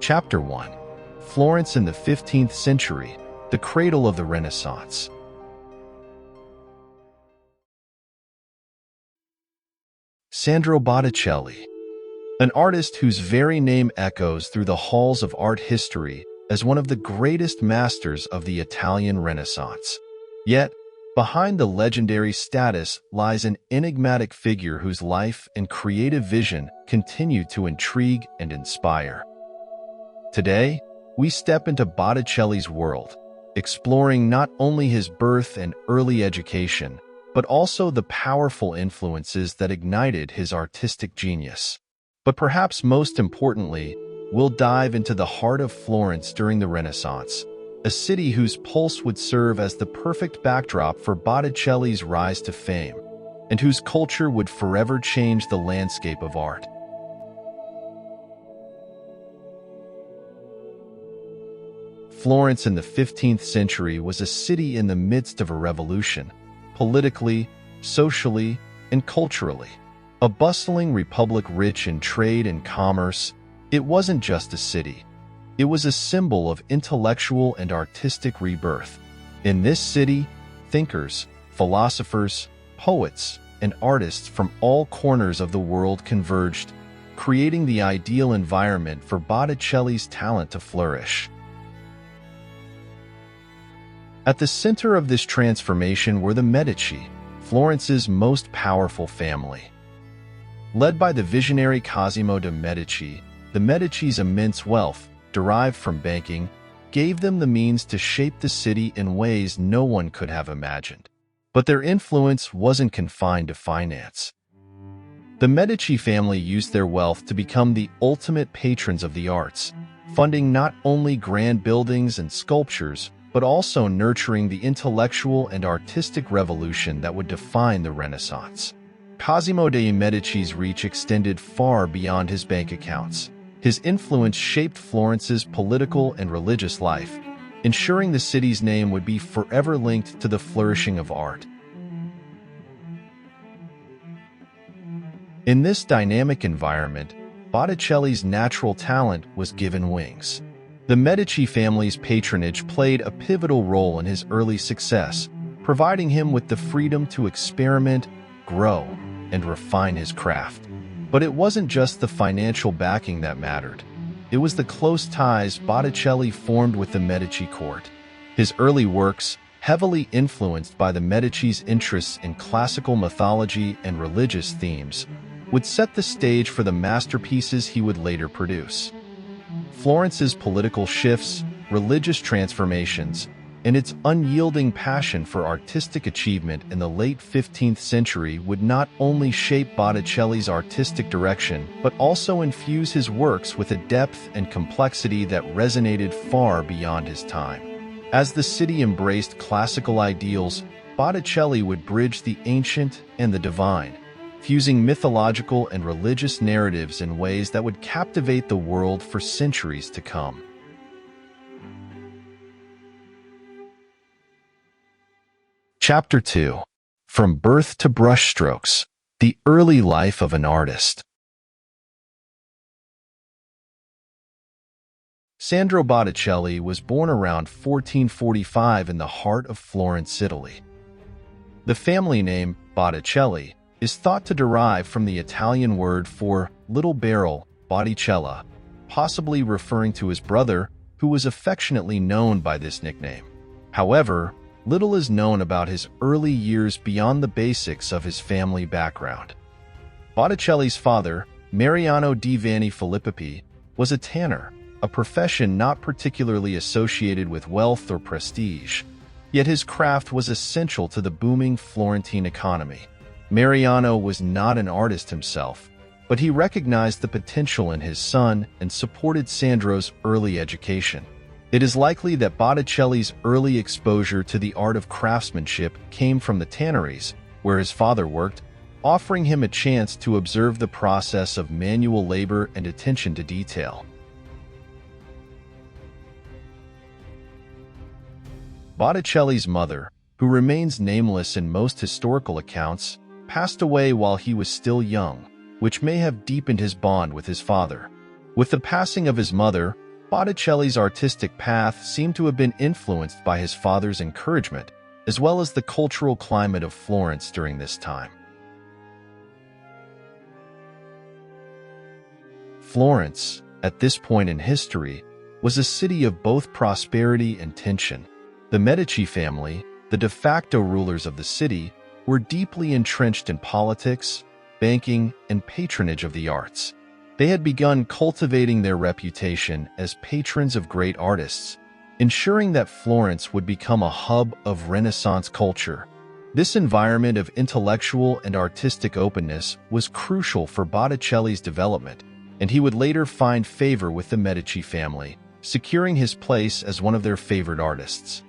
Chapter 1. Florence in the 15th century, the cradle of the Renaissance. Sandro Botticelli, an artist whose very name echoes through the halls of art history as one of the greatest masters of the Italian Renaissance. Yet, behind the legendary status lies an enigmatic figure whose life and creative vision continue to intrigue and inspire. Today, we step into Botticelli's world, exploring not only his birth and early education, but also the powerful influences that ignited his artistic genius. But perhaps most importantly, we'll dive into the heart of Florence during the Renaissance, a city whose pulse would serve as the perfect backdrop for Botticelli's rise to fame, and whose culture would forever change the landscape of art. Florence in the 15th century was a city in the midst of a revolution, politically, socially, and culturally. A bustling republic rich in trade and commerce, it wasn't just a city. It was a symbol of intellectual and artistic rebirth. In this city, thinkers, philosophers, poets, and artists from all corners of the world converged, creating the ideal environment for Botticelli's talent to flourish. At the center of this transformation were the Medici, Florence's most powerful family. Led by the visionary Cosimo de' Medici, the Medici's immense wealth, derived from banking, gave them the means to shape the city in ways no one could have imagined. But their influence wasn't confined to finance. The Medici family used their wealth to become the ultimate patrons of the arts, funding not only grand buildings and sculptures, but also nurturing the intellectual and artistic revolution that would define the Renaissance. Cosimo de' Medici's reach extended far beyond his bank accounts. His influence shaped Florence's political and religious life, ensuring the city's name would be forever linked to the flourishing of art. In this dynamic environment, Botticelli's natural talent was given wings. The Medici family's patronage played a pivotal role in his early success, providing him with the freedom to experiment, grow, and refine his craft. But it wasn't just the financial backing that mattered. It was the close ties Botticelli formed with the Medici court. His early works, heavily influenced by the Medici's interests in classical mythology and religious themes, would set the stage for the masterpieces he would later produce. Florence's political shifts, religious transformations, and its unyielding passion for artistic achievement in the late 15th century would not only shape Botticelli's artistic direction, but also infuse his works with a depth and complexity that resonated far beyond his time. As the city embraced classical ideals, Botticelli would bridge the ancient and the divine, fusing mythological and religious narratives in ways that would captivate the world for centuries to come. Chapter 2. From Birth to Brushstrokes, the Early Life of an Artist. Sandro Botticelli was born around 1445 in the heart of Florence, Italy. The family name, Botticelli, is thought to derive from the Italian word for little barrel, Botticella, possibly referring to his brother, who was affectionately known by this nickname. However, little is known about his early years beyond the basics of his family background. Botticelli's father, Mariano di Vanni Filippi, was a tanner, a profession not particularly associated with wealth or prestige. Yet his craft was essential to the booming Florentine economy. Mariano was not an artist himself, but he recognized the potential in his son and supported Sandro's early education. It is likely that Botticelli's early exposure to the art of craftsmanship came from the tanneries, where his father worked, offering him a chance to observe the process of manual labor and attention to detail. Botticelli's mother, who remains nameless in most historical accounts, passed away while he was still young, which may have deepened his bond with his father. With the passing of his mother, Botticelli's artistic path seemed to have been influenced by his father's encouragement, as well as the cultural climate of Florence during this time. Florence, at this point in history, was a city of both prosperity and tension. The Medici family, the de facto rulers of the city, were deeply entrenched in politics, banking, and patronage of the arts. They had begun cultivating their reputation as patrons of great artists, ensuring that Florence would become a hub of Renaissance culture. This environment of intellectual and artistic openness was crucial for Botticelli's development, and he would later find favor with the Medici family, securing his place as one of their favorite artists.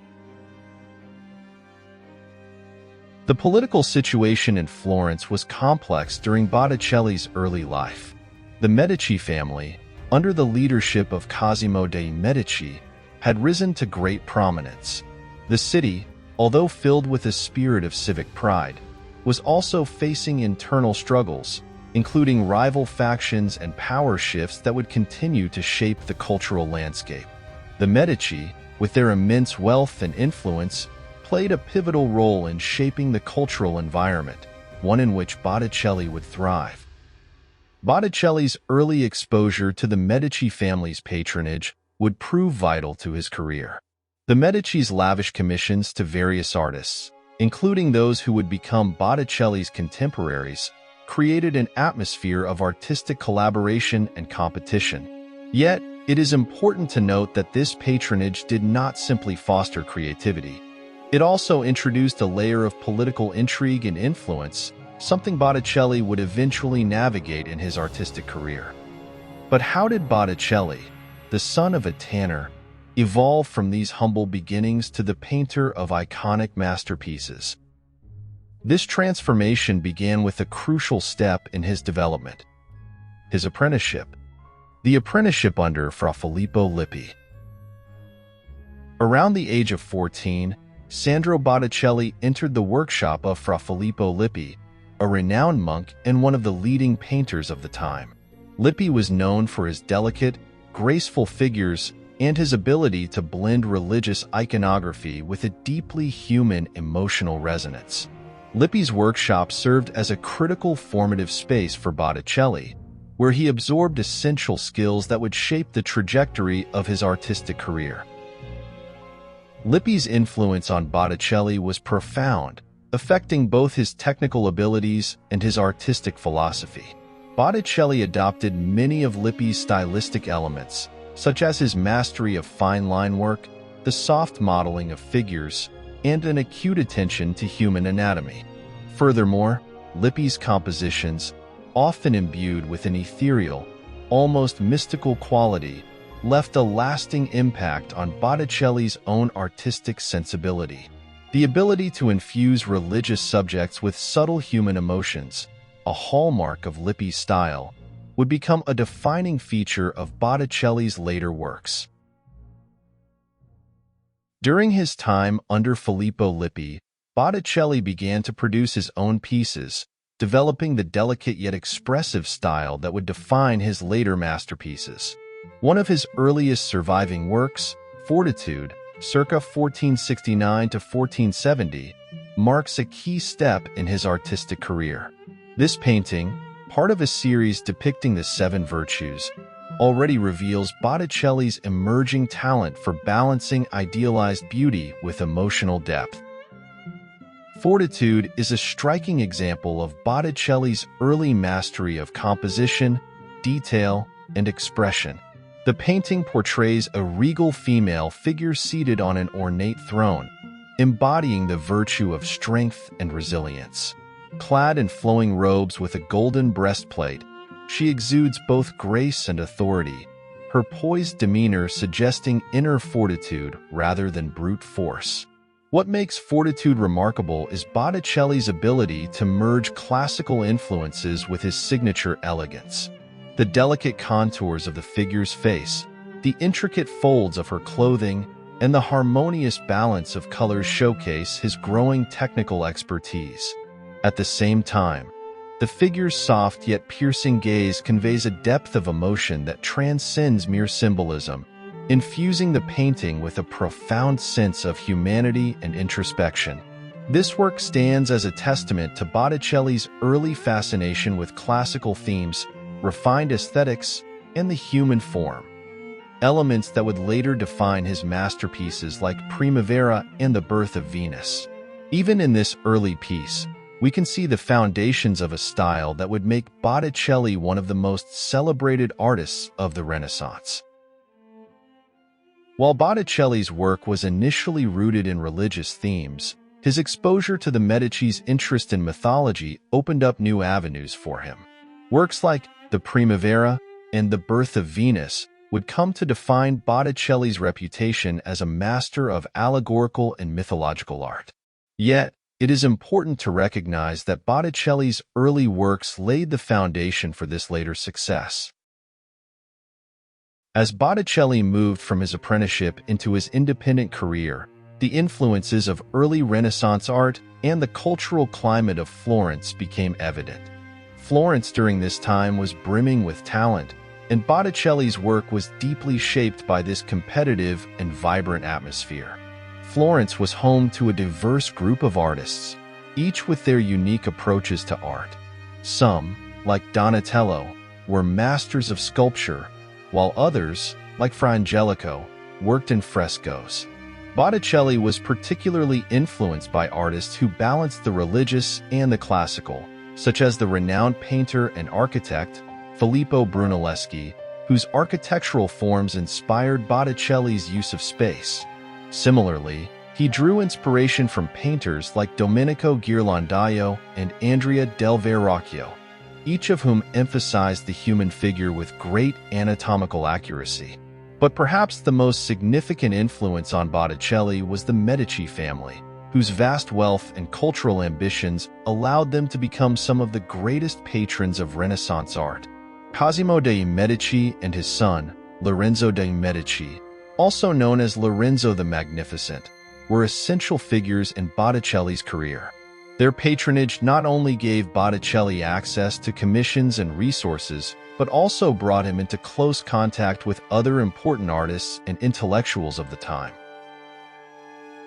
The political situation in Florence was complex during Botticelli's early life. The Medici family, under the leadership of Cosimo de' Medici, had risen to great prominence. The city, although filled with a spirit of civic pride, was also facing internal struggles, including rival factions and power shifts that would continue to shape the cultural landscape. The Medici, with their immense wealth and influence, played a pivotal role in shaping the cultural environment, one in which Botticelli would thrive. Botticelli's early exposure to the Medici family's patronage would prove vital to his career. The Medici's lavish commissions to various artists, including those who would become Botticelli's contemporaries, created an atmosphere of artistic collaboration and competition. Yet, it is important to note that this patronage did not simply foster creativity. It also introduced a layer of political intrigue and influence, something Botticelli would eventually navigate in his artistic career. But how did Botticelli, the son of a tanner, evolve from these humble beginnings to the painter of iconic masterpieces? This transformation began with a crucial step in his development: his apprenticeship. The apprenticeship under Fra Filippo Lippi. Around the age of 14, Sandro Botticelli entered the workshop of Fra Filippo Lippi, a renowned monk and one of the leading painters of the time. Lippi was known for his delicate, graceful figures and his ability to blend religious iconography with a deeply human emotional resonance. Lippi's workshop served as a critical formative space for Botticelli, where he absorbed essential skills that would shape the trajectory of his artistic career. Lippi's influence on Botticelli was profound, affecting both his technical abilities and his artistic philosophy. Botticelli adopted many of Lippi's stylistic elements, such as his mastery of fine line work, the soft modeling of figures, and an acute attention to human anatomy. Furthermore, Lippi's compositions, often imbued with an ethereal, almost mystical quality, left a lasting impact on Botticelli's own artistic sensibility. The ability to infuse religious subjects with subtle human emotions, a hallmark of Lippi's style, would become a defining feature of Botticelli's later works. During his time under Filippo Lippi, Botticelli began to produce his own pieces, developing the delicate yet expressive style that would define his later masterpieces. One of his earliest surviving works, Fortitude, circa 1469 to 1470, marks a key step in his artistic career. This painting, part of a series depicting the seven virtues, already reveals Botticelli's emerging talent for balancing idealized beauty with emotional depth. Fortitude is a striking example of Botticelli's early mastery of composition, detail, and expression. The painting portrays a regal female figure seated on an ornate throne, embodying the virtue of strength and resilience. Clad in flowing robes with a golden breastplate, she exudes both grace and authority, her poised demeanor suggesting inner fortitude rather than brute force. What makes Fortitude remarkable is Botticelli's ability to merge classical influences with his signature elegance. The delicate contours of the figure's face, the intricate folds of her clothing, and the harmonious balance of colors showcase his growing technical expertise. At the same time, the figure's soft yet piercing gaze conveys a depth of emotion that transcends mere symbolism, infusing the painting with a profound sense of humanity and introspection. This work stands as a testament to Botticelli's early fascination with classical themes, refined aesthetics, and the human form, elements that would later define his masterpieces like Primavera and The Birth of Venus. Even in this early piece, we can see the foundations of a style that would make Botticelli one of the most celebrated artists of the Renaissance. While Botticelli's work was initially rooted in religious themes, his exposure to the Medici's interest in mythology opened up new avenues for him. Works like the Primavera and The Birth of Venus would come to define Botticelli's reputation as a master of allegorical and mythological art. Yet, it is important to recognize that Botticelli's early works laid the foundation for this later success. As Botticelli moved from his apprenticeship into his independent career, the influences of early Renaissance art and the cultural climate of Florence became evident. Florence during this time was brimming with talent, and Botticelli's work was deeply shaped by this competitive and vibrant atmosphere. Florence was home to a diverse group of artists, each with their unique approaches to art. Some, like Donatello, were masters of sculpture, while others, like Fra Angelico, worked in frescoes. Botticelli was particularly influenced by artists who balanced the religious and the classical, such as the renowned painter and architect Filippo Brunelleschi, whose architectural forms inspired Botticelli's use of space. Similarly, he drew inspiration from painters like Domenico Ghirlandaio and Andrea del Verrocchio, each of whom emphasized the human figure with great anatomical accuracy. But perhaps the most significant influence on Botticelli was the Medici family, whose vast wealth and cultural ambitions allowed them to become some of the greatest patrons of Renaissance art. Cosimo de' Medici and his son, Lorenzo de' Medici, also known as Lorenzo the Magnificent, were essential figures in Botticelli's career. Their patronage not only gave Botticelli access to commissions and resources, but also brought him into close contact with other important artists and intellectuals of the time.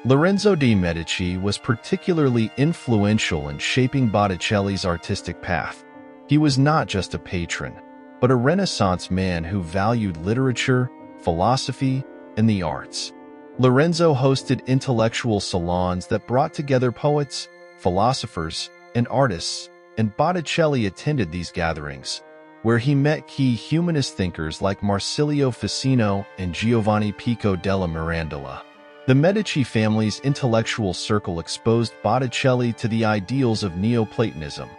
Lorenzo de' Medici was particularly influential in shaping Botticelli's artistic path. He was not just a patron, but a Renaissance man who valued literature, philosophy, and the arts. Lorenzo hosted intellectual salons that brought together poets, philosophers, and artists, and Botticelli attended these gatherings, where he met key humanist thinkers like Marsilio Ficino and Giovanni Pico della Mirandola. The Medici family's intellectual circle exposed Botticelli to the ideals of Neoplatonism,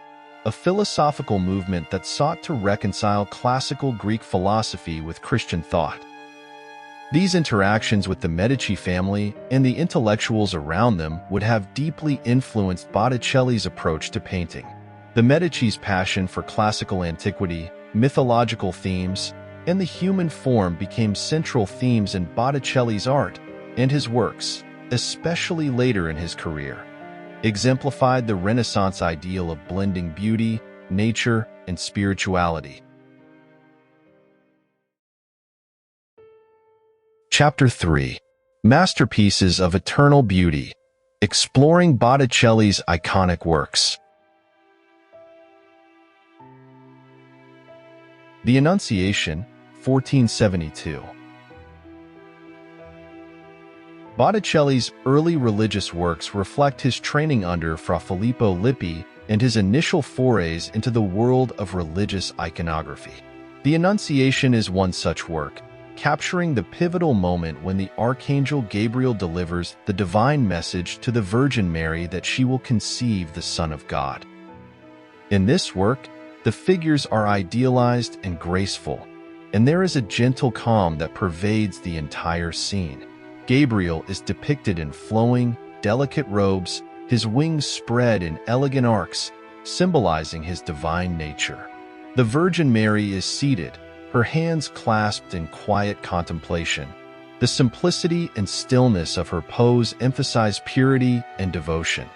a philosophical movement that sought to reconcile classical Greek philosophy with Christian thought. These interactions with the Medici family and the intellectuals around them would have deeply influenced Botticelli's approach to painting. The Medici's passion for classical antiquity, mythological themes, and the human form became central themes in Botticelli's art, and his works, especially later in his career, exemplified the Renaissance ideal of blending beauty, nature, and spirituality. Chapter 3: Masterpieces of Eternal Beauty, exploring Botticelli's iconic works. The Annunciation, 1472. Botticelli's early religious works reflect his training under Fra Filippo Lippi and his initial forays into the world of religious iconography. The Annunciation is one such work, capturing the pivotal moment when the Archangel Gabriel delivers the divine message to the Virgin Mary that she will conceive the Son of God. In this work, the figures are idealized and graceful, and there is a gentle calm that pervades the entire scene. Gabriel is depicted in flowing, delicate robes, his wings spread in elegant arcs, symbolizing his divine nature. The Virgin Mary is seated, her hands clasped in quiet contemplation. The simplicity and stillness of her pose emphasize purity and devotion.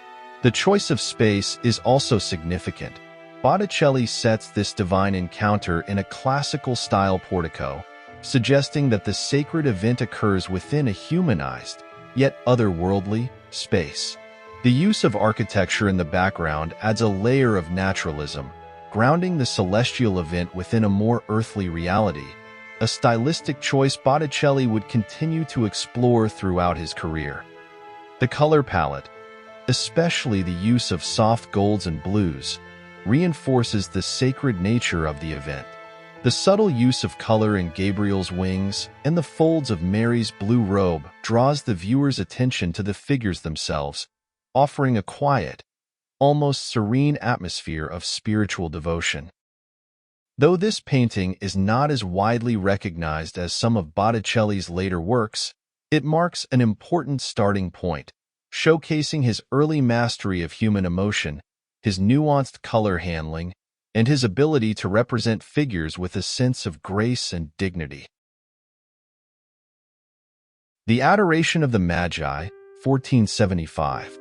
The choice of space is also significant. Botticelli sets this divine encounter in a classical-style portico, suggesting that the sacred event occurs within a humanized, yet otherworldly, space. The use of architecture in the background adds a layer of naturalism, grounding the celestial event within a more earthly reality, a stylistic choice Botticelli would continue to explore throughout his career. The color palette, especially the use of soft golds and blues, reinforces the sacred nature of the event. The subtle use of color in Gabriel's wings and the folds of Mary's blue robe draws the viewer's attention to the figures themselves, offering a quiet, almost serene atmosphere of spiritual devotion. Though this painting is not as widely recognized as some of Botticelli's later works, it marks an important starting point, showcasing his early mastery of human emotion, his nuanced color handling, and his ability to represent figures with a sense of grace and dignity. The Adoration of the Magi, 1475.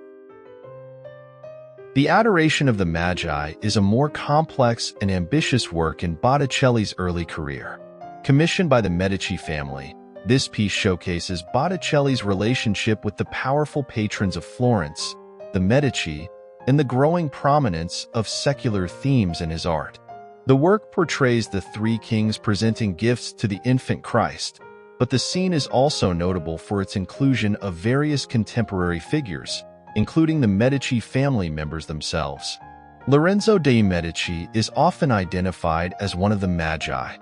The Adoration of the Magi is a more complex and ambitious work in Botticelli's early career. Commissioned by the Medici family, this piece showcases Botticelli's relationship with the powerful patrons of Florence, the Medici, and the growing prominence of secular themes in his art. The work portrays the three kings presenting gifts to the infant Christ, but the scene is also notable for its inclusion of various contemporary figures, including the Medici family members themselves. Lorenzo dei Medici is often identified as one of the Magi,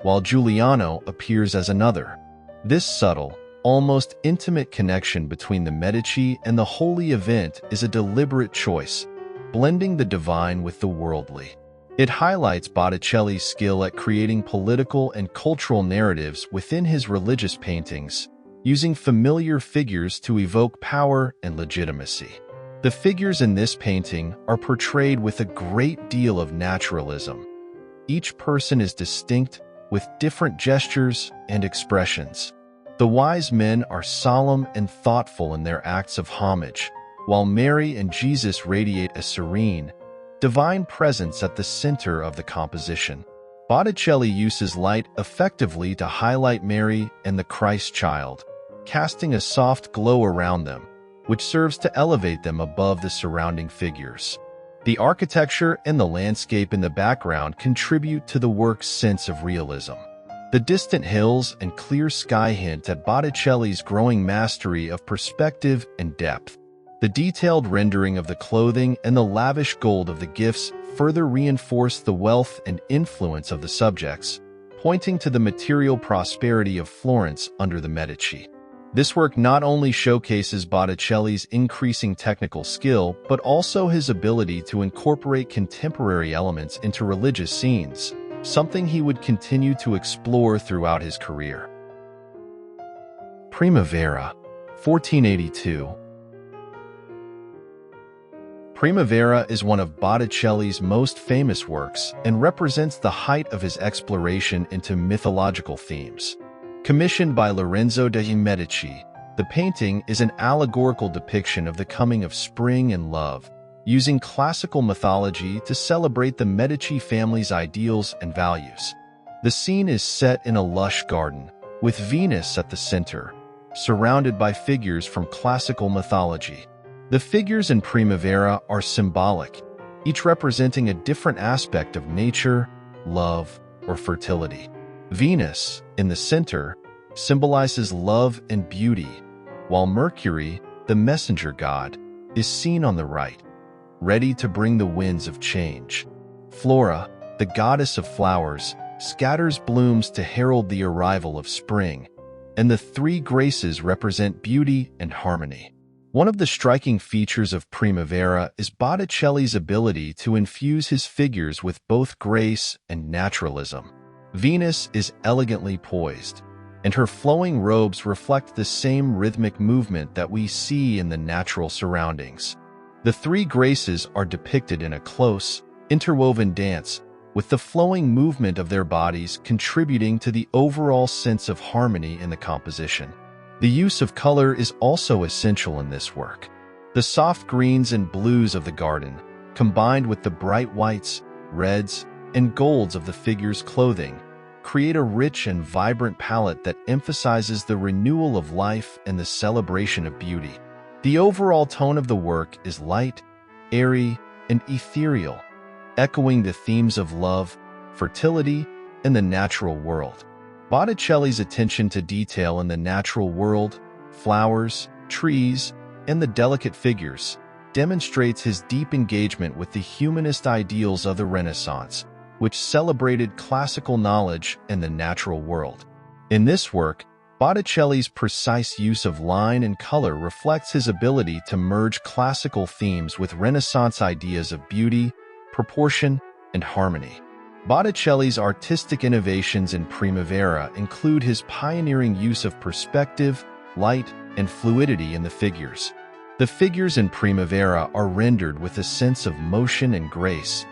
while Giuliano appears as another. This subtle, almost intimate connection between the Medici and the holy event is a deliberate choice, blending the divine with the worldly. It highlights Botticelli's skill at creating political and cultural narratives within his religious paintings, using familiar figures to evoke power and legitimacy. The figures in this painting are portrayed with a great deal of naturalism. Each person is distinct, with different gestures and expressions. The wise men are solemn and thoughtful in their acts of homage, while Mary and Jesus radiate a serene, divine presence at the center of the composition. Botticelli uses light effectively to highlight Mary and the Christ child, casting a soft glow around them, which serves to elevate them above the surrounding figures. The architecture and the landscape in the background contribute to the work's sense of realism. The distant hills and clear sky hint at Botticelli's growing mastery of perspective and depth. The detailed rendering of the clothing and the lavish gold of the gifts further reinforce the wealth and influence of the subjects, pointing to the material prosperity of Florence under the Medici. This work not only showcases Botticelli's increasing technical skill, but also his ability to incorporate contemporary elements into religious scenes, something he would continue to explore throughout his career. Primavera, 1482. Primavera is one of Botticelli's most famous works and represents the height of his exploration into mythological themes. Commissioned by Lorenzo dei Medici, the painting is an allegorical depiction of the coming of spring and love, using classical mythology to celebrate the Medici family's ideals and values. The scene is set in a lush garden, with Venus at the center, surrounded by figures from classical mythology. The figures in Primavera are symbolic, each representing a different aspect of nature, love, or fertility. Venus, in the center, symbolizes love and beauty, while Mercury, the messenger god, is seen on the right, ready to bring the winds of change. Flora, the goddess of flowers, scatters blooms to herald the arrival of spring, and the three graces represent beauty and harmony. One of the striking features of Primavera is Botticelli's ability to infuse his figures with both grace and naturalism. Venus is elegantly poised, and her flowing robes reflect the same rhythmic movement that we see in the natural surroundings. The three graces are depicted in a close, interwoven dance, with the flowing movement of their bodies contributing to the overall sense of harmony in the composition. The use of color is also essential in this work. The soft greens and blues of the garden, combined with the bright whites, reds, and golds of the figures' clothing, create a rich and vibrant palette that emphasizes the renewal of life and the celebration of beauty. The overall tone of the work is light, airy, and ethereal, echoing the themes of love, fertility, and the natural world. Botticelli's attention to detail in the natural world, flowers, trees, and the delicate figures, demonstrates his deep engagement with the humanist ideals of the Renaissance, which celebrated classical knowledge and the natural world. In this work, Botticelli's precise use of line and color reflects his ability to merge classical themes with Renaissance ideas of beauty, proportion, and harmony. Botticelli's artistic innovations in Primavera include his pioneering use of perspective, light, and fluidity in the figures. The figures in Primavera are rendered with a sense of motion and grace,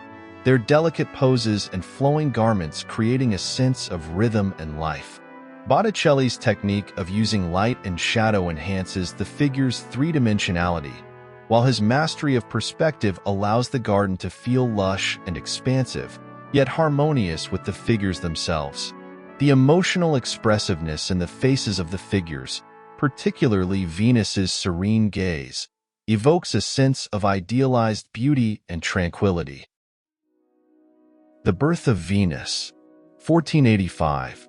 their delicate poses and flowing garments creating a sense of rhythm and life. Botticelli's technique of using light and shadow enhances the figure's three-dimensionality, while his mastery of perspective allows the garden to feel lush and expansive, yet harmonious with the figures themselves. The emotional expressiveness in the faces of the figures, particularly Venus's serene gaze, evokes a sense of idealized beauty and tranquility. The Birth of Venus, 1485.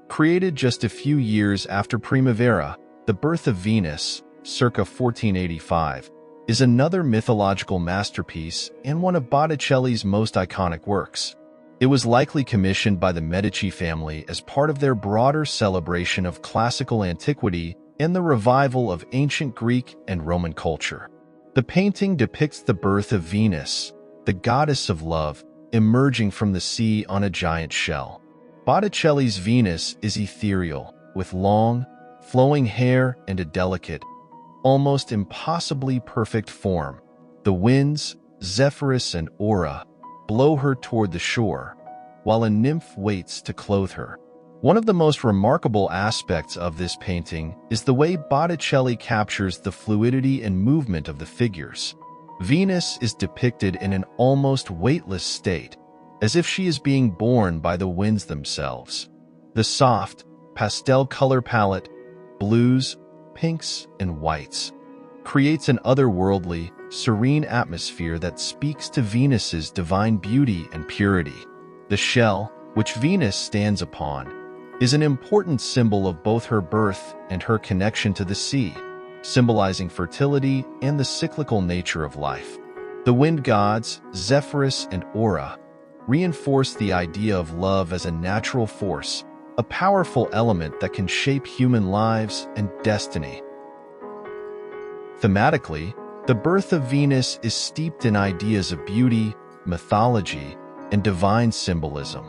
Created just a few years after Primavera, The Birth of Venus, circa 1485, is another mythological masterpiece and one of Botticelli's most iconic works. It was likely commissioned by the Medici family as part of their broader celebration of classical antiquity and the revival of ancient Greek and Roman culture. The painting depicts the birth of Venus, the goddess of love, emerging from the sea on a giant shell. Botticelli's Venus is ethereal, with long, flowing hair and a delicate, almost impossibly perfect form. The winds, Zephyrus and Aura, blow her toward the shore, while a nymph waits to clothe her. One of the most remarkable aspects of this painting is the way Botticelli captures the fluidity and movement of the figures. Venus is depicted in an almost weightless state, as if she is being borne by the winds themselves. The soft, pastel color palette, blues, pinks, and whites, creates an otherworldly, serene atmosphere that speaks to Venus's divine beauty and purity. The shell, which Venus stands upon, is an important symbol of both her birth and her connection to the sea, symbolizing fertility and the cyclical nature of life. The wind gods, Zephyrus and Aura, reinforce the idea of love as a natural force, a powerful element that can shape human lives and destiny. Thematically, The Birth of Venus is steeped in ideas of beauty, mythology, and divine symbolism.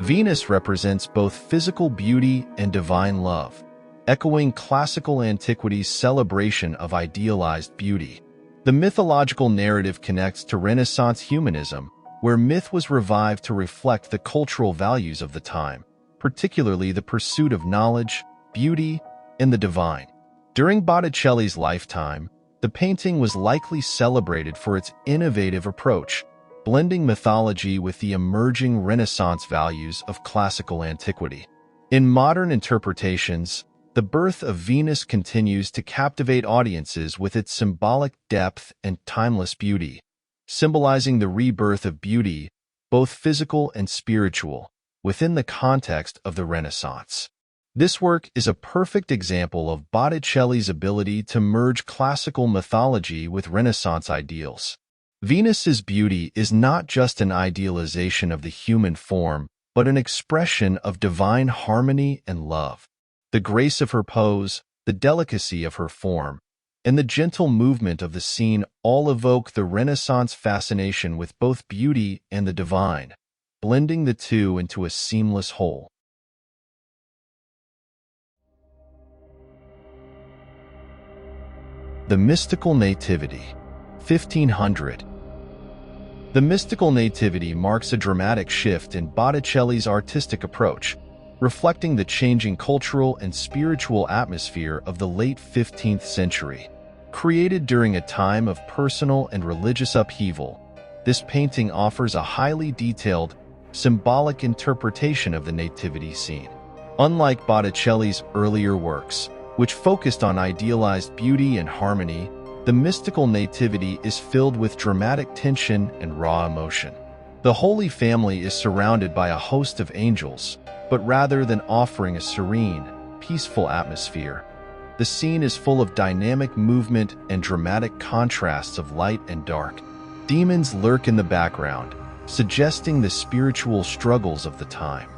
Venus represents both physical beauty and divine love, echoing classical antiquity's celebration of idealized beauty. The mythological narrative connects to Renaissance humanism, where myth was revived to reflect the cultural values of the time, particularly the pursuit of knowledge, beauty, and the divine. During Botticelli's lifetime, the painting was likely celebrated for its innovative approach, blending mythology with the emerging Renaissance values of classical antiquity. In modern interpretations, The Birth of Venus continues to captivate audiences with its symbolic depth and timeless beauty, symbolizing the rebirth of beauty, both physical and spiritual, within the context of the Renaissance. This work is a perfect example of Botticelli's ability to merge classical mythology with Renaissance ideals. Venus's beauty is not just an idealization of the human form, but an expression of divine harmony and love. The grace of her pose, the delicacy of her form, and the gentle movement of the scene all evoke the Renaissance fascination with both beauty and the divine, blending the two into a seamless whole. The Mystical Nativity, 1500. The Mystical Nativity marks a dramatic shift in Botticelli's artistic approach, reflecting the changing cultural and spiritual atmosphere of the late 15th century. Created during a time of personal and religious upheaval, this painting offers a highly detailed, symbolic interpretation of the nativity scene. Unlike Botticelli's earlier works, which focused on idealized beauty and harmony, the mystical nativity is filled with dramatic tension and raw emotion. The Holy Family is surrounded by a host of angels, but rather than offering a serene, peaceful atmosphere, the scene is full of dynamic movement and dramatic contrasts of light and dark. Demons lurk in the background, suggesting the spiritual struggles of the time.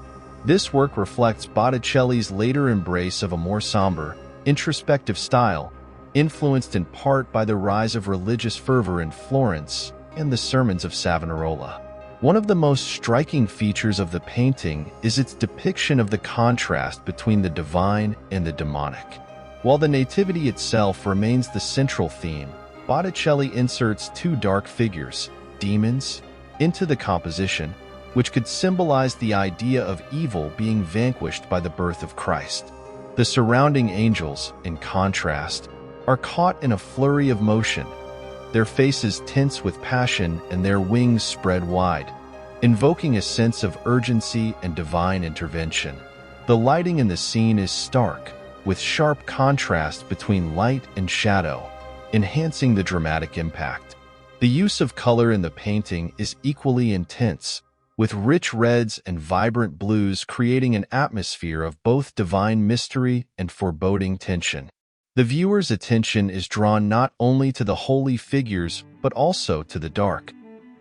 This work reflects Botticelli's later embrace of a more somber, introspective style, influenced in part by the rise of religious fervor in Florence and the sermons of Savonarola. One of the most striking features of the painting is its depiction of the contrast between the divine and the demonic. While the nativity itself remains the central theme, Botticelli inserts two dark figures, demons, into the composition, which could symbolize the idea of evil being vanquished by the birth of Christ. The surrounding angels, in contrast, are caught in a flurry of motion, their faces tense with passion and their wings spread wide, invoking a sense of urgency and divine intervention. The lighting in the scene is stark, with sharp contrast between light and shadow, enhancing the dramatic impact. The use of color in the painting is equally intense, with rich reds and vibrant blues creating an atmosphere of both divine mystery and foreboding tension. The viewer's attention is drawn not only to the holy figures but also to the dark,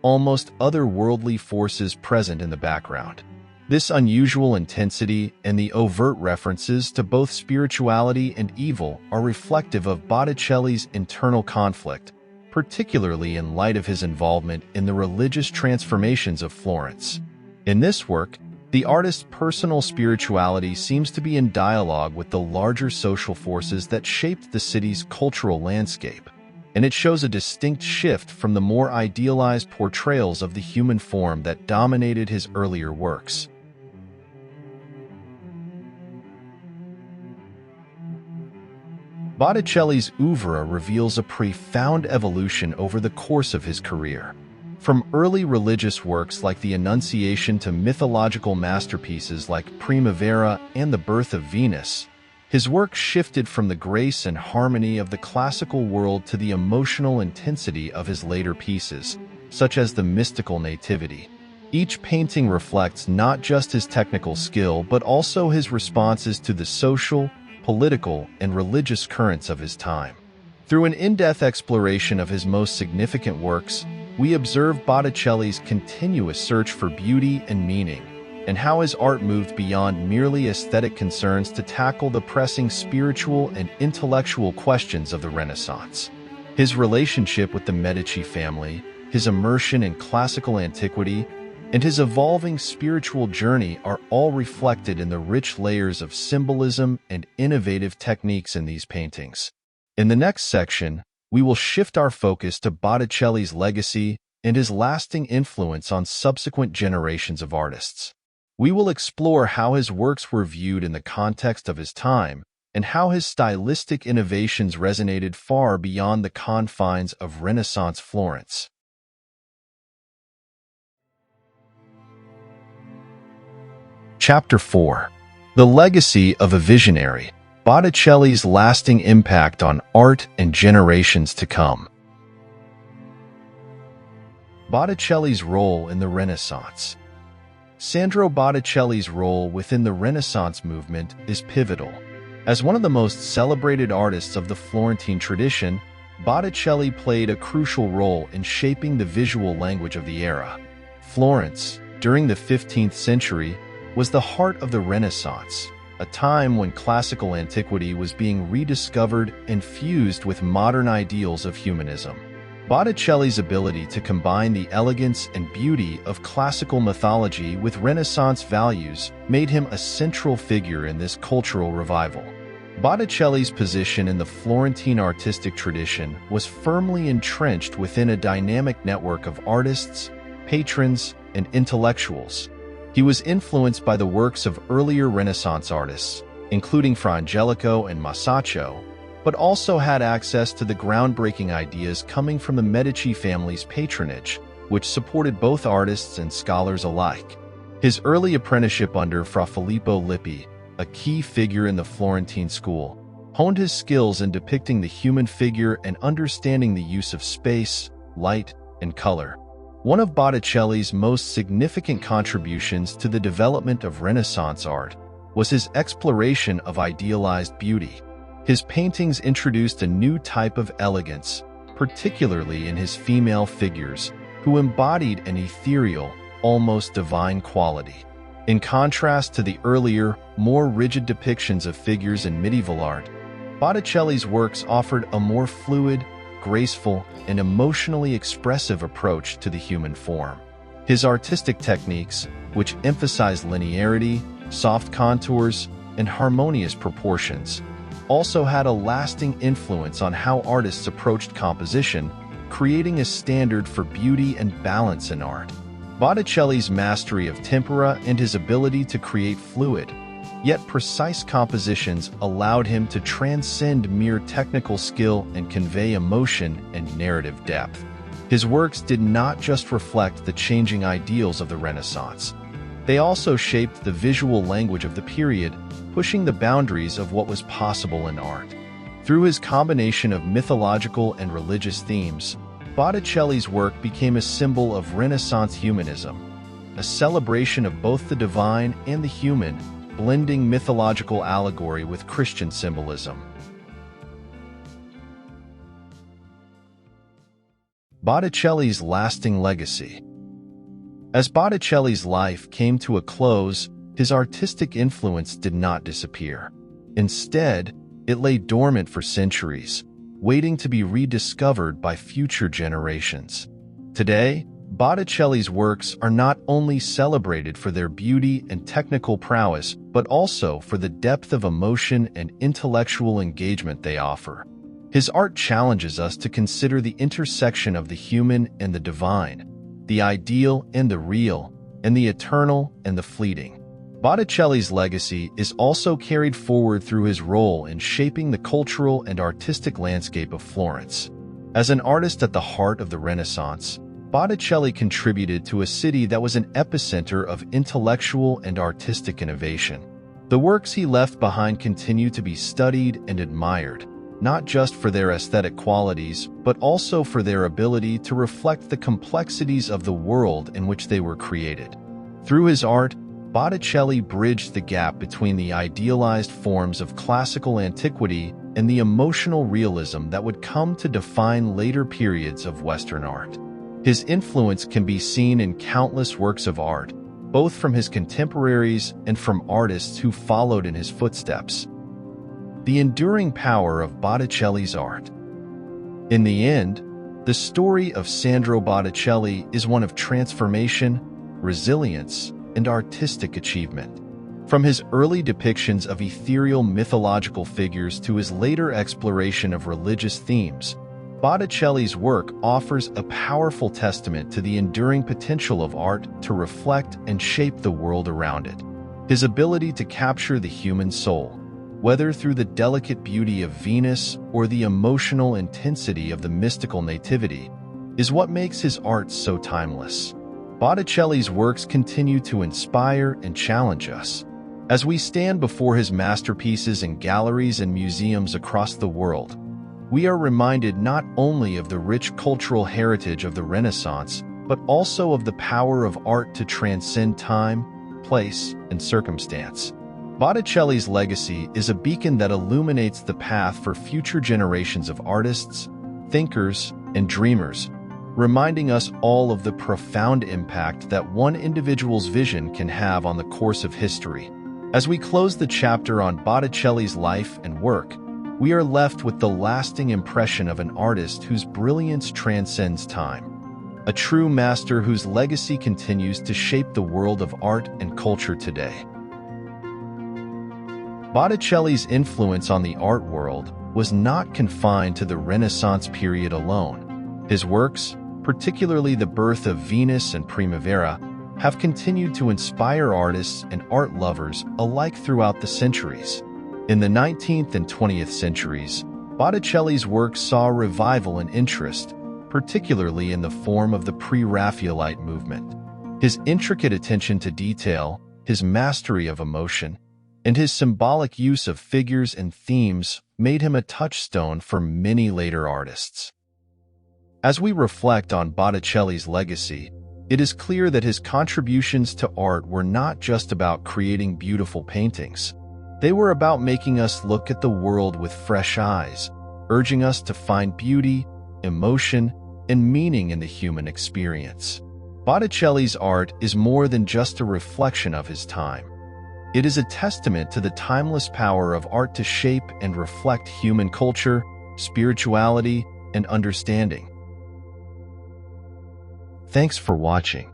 almost otherworldly forces present in the background. This unusual intensity and the overt references to both spirituality and evil are reflective of Botticelli's internal conflict, particularly in light of his involvement in the religious transformations of Florence. In this work, the artist's personal spirituality seems to be in dialogue with the larger social forces that shaped the city's cultural landscape, and it shows a distinct shift from the more idealized portrayals of the human form that dominated his earlier works. Botticelli's oeuvre reveals a profound evolution over the course of his career. From early religious works like the Annunciation to mythological masterpieces like Primavera and the Birth of Venus, his work shifted from the grace and harmony of the classical world to the emotional intensity of his later pieces, such as the mystical Nativity. Each painting reflects not just his technical skill but also his responses to the social, political, and religious currents of his time. Through an in-depth exploration of his most significant works, we observe Botticelli's continuous search for beauty and meaning, and how his art moved beyond merely aesthetic concerns to tackle the pressing spiritual and intellectual questions of the Renaissance. His relationship with the Medici family, his immersion in classical antiquity, and his evolving spiritual journey are all reflected in the rich layers of symbolism and innovative techniques in these paintings. In the next section, we will shift our focus to Botticelli's legacy and his lasting influence on subsequent generations of artists. We will explore how his works were viewed in the context of his time and how his stylistic innovations resonated far beyond the confines of Renaissance Florence. Chapter 4. The Legacy of a Visionary. Botticelli's lasting impact on art and generations to come. Botticelli's role in the Renaissance. Sandro Botticelli's role within the Renaissance movement is pivotal. As one of the most celebrated artists of the Florentine tradition, Botticelli played a crucial role in shaping the visual language of the era. Florence, during the 15th century, was the heart of the Renaissance, a time when classical antiquity was being rediscovered and fused with modern ideals of humanism. Botticelli's ability to combine the elegance and beauty of classical mythology with Renaissance values made him a central figure in this cultural revival. Botticelli's position in the Florentine artistic tradition was firmly entrenched within a dynamic network of artists, patrons, and intellectuals. He was influenced by the works of earlier Renaissance artists, including Fra Angelico and Masaccio, but also had access to the groundbreaking ideas coming from the Medici family's patronage, which supported both artists and scholars alike. His early apprenticeship under Fra Filippo Lippi, a key figure in the Florentine school, honed his skills in depicting the human figure and understanding the use of space, light, and color. One of Botticelli's most significant contributions to the development of Renaissance art was his exploration of idealized beauty. His paintings introduced a new type of elegance, particularly in his female figures, who embodied an ethereal, almost divine quality. In contrast to the earlier, more rigid depictions of figures in medieval art, Botticelli's works offered a more fluid, graceful, and emotionally expressive approach to the human form. His artistic techniques, which emphasize linearity, soft contours, and harmonious proportions, also had a lasting influence on how artists approached composition, creating a standard for beauty and balance in art. Botticelli's mastery of tempera and his ability to create fluid, yet precise compositions allowed him to transcend mere technical skill and convey emotion and narrative depth. His works did not just reflect the changing ideals of the Renaissance. They also shaped the visual language of the period, pushing the boundaries of what was possible in art. Through his combination of mythological and religious themes, Botticelli's work became a symbol of Renaissance humanism, a celebration of both the divine and the human, blending mythological allegory with Christian symbolism. Botticelli's lasting legacy. As Botticelli's life came to a close, his artistic influence did not disappear. Instead, it lay dormant for centuries, waiting to be rediscovered by future generations. Today, Botticelli's works are not only celebrated for their beauty and technical prowess, but also for the depth of emotion and intellectual engagement they offer. His art challenges us to consider the intersection of the human and the divine, the ideal and the real, and the eternal and the fleeting. Botticelli's legacy is also carried forward through his role in shaping the cultural and artistic landscape of Florence. As an artist at the heart of the Renaissance, Botticelli contributed to a city that was an epicenter of intellectual and artistic innovation. The works he left behind continue to be studied and admired, not just for their aesthetic qualities, but also for their ability to reflect the complexities of the world in which they were created. Through his art, Botticelli bridged the gap between the idealized forms of classical antiquity and the emotional realism that would come to define later periods of Western art. His influence can be seen in countless works of art, both from his contemporaries and from artists who followed in his footsteps. The enduring power of Botticelli's art. In the end, the story of Sandro Botticelli is one of transformation, resilience, and artistic achievement. From his early depictions of ethereal mythological figures to his later exploration of religious themes, Botticelli's work offers a powerful testament to the enduring potential of art to reflect and shape the world around it. His ability to capture the human soul, whether through the delicate beauty of Venus or the emotional intensity of the mystical nativity, is what makes his art so timeless. Botticelli's works continue to inspire and challenge us. As we stand before his masterpieces in galleries and museums across the world, we are reminded not only of the rich cultural heritage of the Renaissance, but also of the power of art to transcend time, place, and circumstance. Botticelli's legacy is a beacon that illuminates the path for future generations of artists, thinkers, and dreamers, reminding us all of the profound impact that one individual's vision can have on the course of history. As we close the chapter on Botticelli's life and work, we are left with the lasting impression of an artist whose brilliance transcends time, a true master whose legacy continues to shape the world of art and culture today. Botticelli's influence on the art world was not confined to the Renaissance period alone. His works, particularly The Birth of Venus and Primavera, have continued to inspire artists and art lovers alike throughout the centuries. In the 19th and 20th centuries, Botticelli's works saw a revival in interest, particularly in the form of the Pre-Raphaelite movement. His intricate attention to detail, his mastery of emotion, and his symbolic use of figures and themes made him a touchstone for many later artists. As we reflect on Botticelli's legacy, it is clear that his contributions to art were not just about creating beautiful paintings. They were about making us look at the world with fresh eyes, urging us to find beauty, emotion, and meaning in the human experience. Botticelli's art is more than just a reflection of his time. It is a testament to the timeless power of art to shape and reflect human culture, spirituality, and understanding. Thanks for watching.